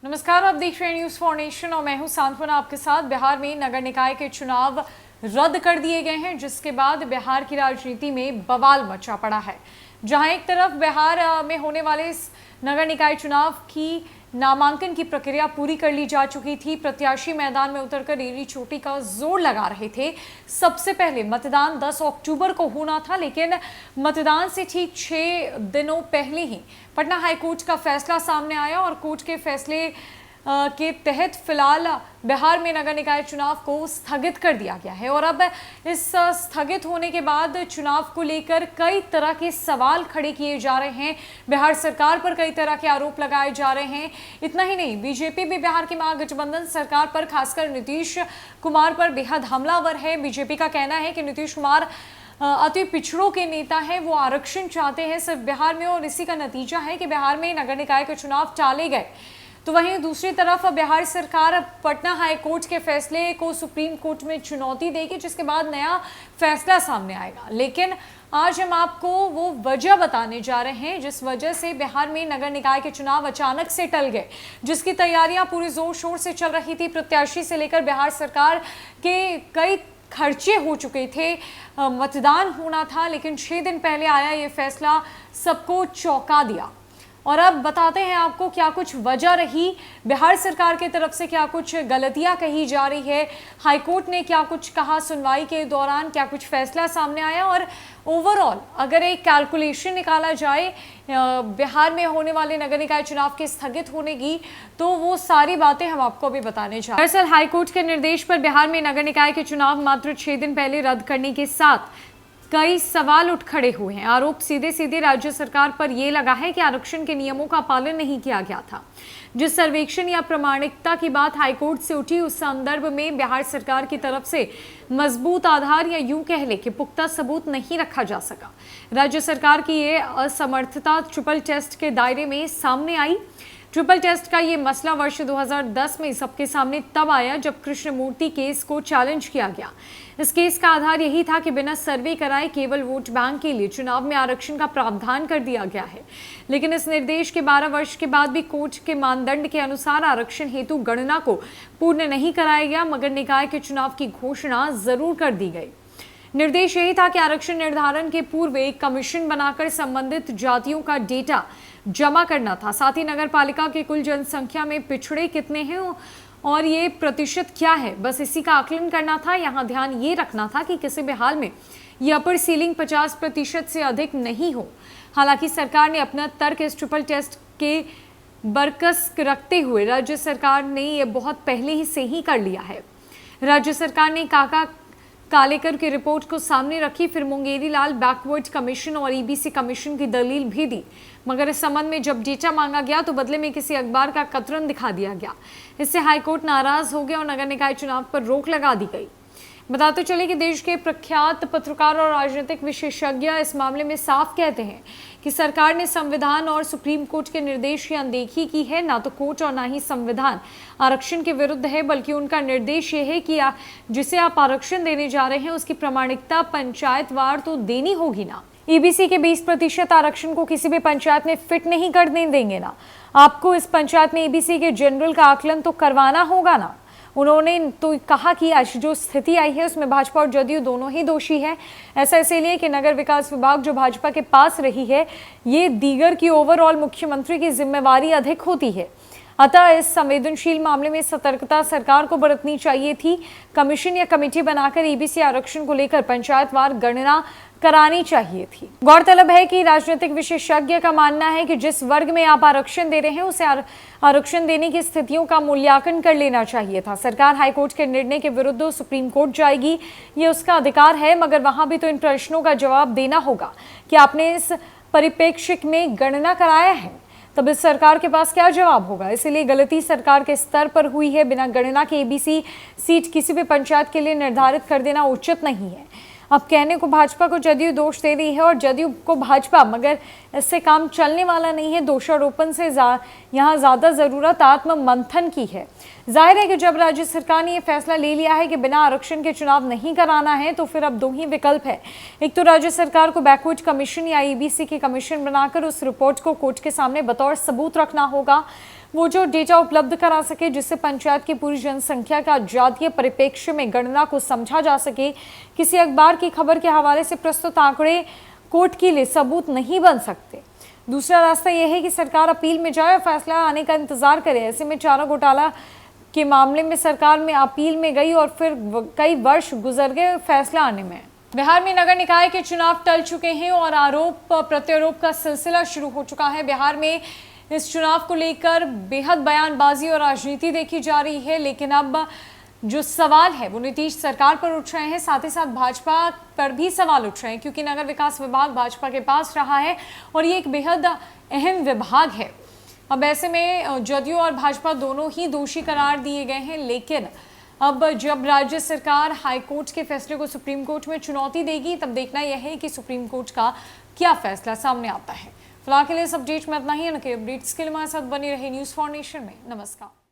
नमस्कार, आप देख रहे हैं न्यूज फॉर नेशन और मैं हूं सांत्वना आपके साथ। बिहार में नगर निकाय के चुनाव रद्द कर दिए गए हैं, जिसके बाद बिहार की राजनीति में बवाल मचा पड़ा है। जहां एक तरफ बिहार में होने वाले इस नगर निकाय चुनाव की नामांकन की प्रक्रिया पूरी कर ली जा चुकी थी, प्रत्याशी मैदान में उतरकर एड़ी चोटी का जोर लगा रहे थे। सबसे पहले मतदान 10 अक्टूबर को होना था, लेकिन मतदान से ठीक 6 दिनों पहले ही पटना हाईकोर्ट का फैसला सामने आया और कोर्ट के फैसले के तहत फिलहाल बिहार में नगर निकाय चुनाव को स्थगित कर दिया गया है। और अब इस स्थगित होने के बाद चुनाव को लेकर कई तरह के सवाल खड़े किए जा रहे हैं, बिहार सरकार पर कई तरह के आरोप लगाए जा रहे हैं। इतना ही नहीं, बीजेपी भी बिहार की महागठबंधन सरकार पर, खासकर नीतीश कुमार पर बेहद हमलावर है। बीजेपी का कहना है कि नीतीश कुमार अति पिछड़ों के नेता हैं, वो आरक्षण चाहते हैं सिर्फ बिहार में, और इसी का नतीजा है कि बिहार में नगर निकाय के चुनाव टाले गए। तो वहीं दूसरी तरफ बिहार सरकार पटना हाई कोर्ट के फैसले को सुप्रीम कोर्ट में चुनौती देगी, जिसके बाद नया फैसला सामने आएगा। लेकिन आज हम आपको वो वजह बताने जा रहे हैं जिस वजह से बिहार में नगर निकाय के चुनाव अचानक से टल गए, जिसकी तैयारियां पूरे जोर शोर से चल रही थी। प्रत्याशी से लेकर बिहार सरकार के कई खर्चे हो चुके थे, मतदान होना था, लेकिन 6 दिन पहले आया ये फैसला सबको चौंका दिया। और अब बताते हैं आपको क्या कुछ वजह रही, बिहार सरकार की तरफ से क्या कुछ गलतियां कही जा रही है, हाईकोर्ट ने क्या कुछ कहा सुनवाई के दौरान, क्या कुछ फैसला सामने आया, और ओवरऑल अगर एक कैलकुलेशन निकाला जाए बिहार में होने वाले नगर निकाय चुनाव के स्थगित होने की, तो वो सारी बातें हम आपको अभी बताने जा रहे हैं। दरअसल हाईकोर्ट के निर्देश पर बिहार में नगर निकाय के चुनाव मात्र 6 दिन पहले रद्द करने के साथ कई सवाल उठ खड़े हुए हैं। आरोप सीधे सीधे राज्य सरकार पर यह लगा है कि आरक्षण के नियमों का पालन नहीं किया गया था। जिस सर्वेक्षण या प्रामाणिकता की बात हाईकोर्ट से उठी, उस संदर्भ में बिहार सरकार की तरफ से मजबूत आधार या यूं कह ले कि पुख्ता सबूत नहीं रखा जा सका। राज्य सरकार की ये असमर्थता ट्रिपल टेस्ट के दायरे में सामने आई। ट्रिपल टेस्ट का ये मसला वर्ष 2010 में सबके सामने तब आया जब कृष्णमूर्ति केस को चैलेंज किया गया। इस केस का आधार यही था कि बिना सर्वे कराए केवल वोट बैंक के लिए चुनाव में आरक्षण का प्रावधान कर दिया गया है। लेकिन इस निर्देश के 12 वर्ष के बाद भी कोर्ट के मानदंड के अनुसार आरक्षण हेतु गणना को पूर्ण नहीं कराया गया, मगर निकाय के चुनाव की घोषणा जरूर कर दी गई। निर्देश यही था कि आरक्षण निर्धारण के पूर्व एक कमीशन बनाकर संबंधित जातियों का डेटा जमा करना था। साथ ही नगर पालिका की कुल जनसंख्या में पिछड़े कितने हैं और ये प्रतिशत क्या है, बस इसी का आकलन करना था। यहाँ ध्यान ये रखना था कि किसी भी हाल में ये अपर सीलिंग 50% से अधिक नहीं हो। हालांकि सरकार ने अपना तर्क इस ट्रिपल टेस्ट के बरकस रखते हुए राज्य सरकार ने ये बहुत पहले ही से ही कर लिया है। राज्य सरकार ने काका कालेकर की रिपोर्ट को सामने रखी, फिर मुंगेरी लाल बैकवर्ड कमीशन और ईबीसी कमीशन की दलील भी दी, मगर इस संबंध में जब डेटा मांगा गया तो बदले में किसी अखबार का कतरन दिखा दिया गया। इससे हाईकोर्ट नाराज हो गया और नगर निकाय चुनाव पर रोक लगा दी गई। बताते चले कि देश के प्रख्यात पत्रकार और राजनीतिक विशेषज्ञ इस मामले में साफ कहते हैं कि सरकार ने संविधान और सुप्रीम कोर्ट के निर्देश की अनदेखी की है। ना तो कोर्ट और ना ही संविधान आरक्षण के विरुद्ध है, बल्कि उनका निर्देश ये है कि जिसे आप आरक्षण देने जा रहे हैं उसकी प्रामाणिकता पंचायतवार तो देनी होगी ना। ईबीसी के 20% आरक्षण को किसी भी पंचायत में फिट नहीं करने देंगे ना। आपको इस पंचायत में ईबीसी के जनरल का आकलन तो करवाना होगा ना। उन्होंने तो कहा कि आज जो स्थिति आई है उसमें भाजपा और जदयू दोनों ही दोषी है। ऐसा इसलिए कि नगर विकास विभाग जो भाजपा के पास रही है, ये दीगर की ओवरऑल मुख्यमंत्री की जिम्मेवारी अधिक होती है। अतः इस संवेदनशील मामले में सतर्कता सरकार को बरतनी चाहिए थी। कमीशन या कमेटी बनाकर ईबीसी आरक्षण को लेकर पंचायतवार गणना करानी चाहिए थी। गौरतलब है कि राजनीतिक विशेषज्ञ का मानना है कि जिस वर्ग में आप आरक्षण दे रहे हैं उसे आरक्षण देने की स्थितियों का मूल्यांकन कर लेना चाहिए था। सरकार हाईकोर्ट के निर्णय के विरुद्ध सुप्रीम कोर्ट जाएगी, ये उसका अधिकार है, मगर वहां भी तो इन प्रश्नों का जवाब देना होगा कि आपने इस परिप्रेक्ष्य में गणना कराया है। तब इस सरकार के पास क्या जवाब होगा। इसलिए गलती सरकार के स्तर पर हुई है। बिना गणना के ईबीसी सीट किसी भी पंचायत के लिए निर्धारित कर देना उचित नहीं है। अब कहने को भाजपा को जदयू दोष दे रही है और जदयू को भाजपा, मगर इससे काम चलने वाला नहीं है। दोषारोपण से यहाँ ज़्यादा ज़रूरत आत्म मंथन की है। जाहिर है कि जब राज्य सरकार ने यह फैसला ले लिया है कि बिना आरक्षण के चुनाव नहीं कराना है, तो फिर अब 2 ही विकल्प है। एक तो राज्य सरकार को बैकवर्ड कमीशन या ईबीसी की कमीशन बनाकर उस रिपोर्ट को कोर्ट के सामने बतौर सबूत रखना होगा। वो जो डेटा उपलब्ध करा सके जिससे पंचायत की पूरी जनसंख्या का जातीय परिप्रेक्ष्य में गणना को समझा जा सके। किसी अखबार की खबर के हवाले से प्रस्तुत आंकड़े कोर्ट के लिए सबूत नहीं बन सकते। दूसरा रास्ता यह है कि सरकार अपील में जाए और फैसला आने का इंतजार करे। ऐसे में चारा घोटाला के मामले में सरकार में अपील में गई और फिर कई वर्ष गुजर गए फैसला आने में। बिहार में नगर निकाय के चुनाव टल चुके हैं और आरोप प्रत्यारोप का सिलसिला शुरू हो चुका है। बिहार में इस चुनाव को लेकर बेहद बयानबाजी और राजनीति देखी जा रही है, लेकिन अब जो सवाल है वो नीतीश सरकार पर उठ रहे हैं, साथ ही साथ भाजपा पर भी सवाल उठ रहे हैं, क्योंकि नगर विकास विभाग भाजपा के पास रहा है और ये एक बेहद अहम विभाग है। अब ऐसे में जदयू और भाजपा दोनों ही दोषी करार दिए गए हैं, लेकिन अब जब राज्य सरकार हाईकोर्ट के फैसले को सुप्रीम कोर्ट में चुनौती देगी, तब देखना यह है कि सुप्रीम कोर्ट का क्या फैसला सामने आता है। फिलहाल के लिए इस अपडेट में इतना ही। इनके अपडेट्स के लिए हमारे साथ बनी रही न्यूज़ फॉर नेशन में। नमस्कार।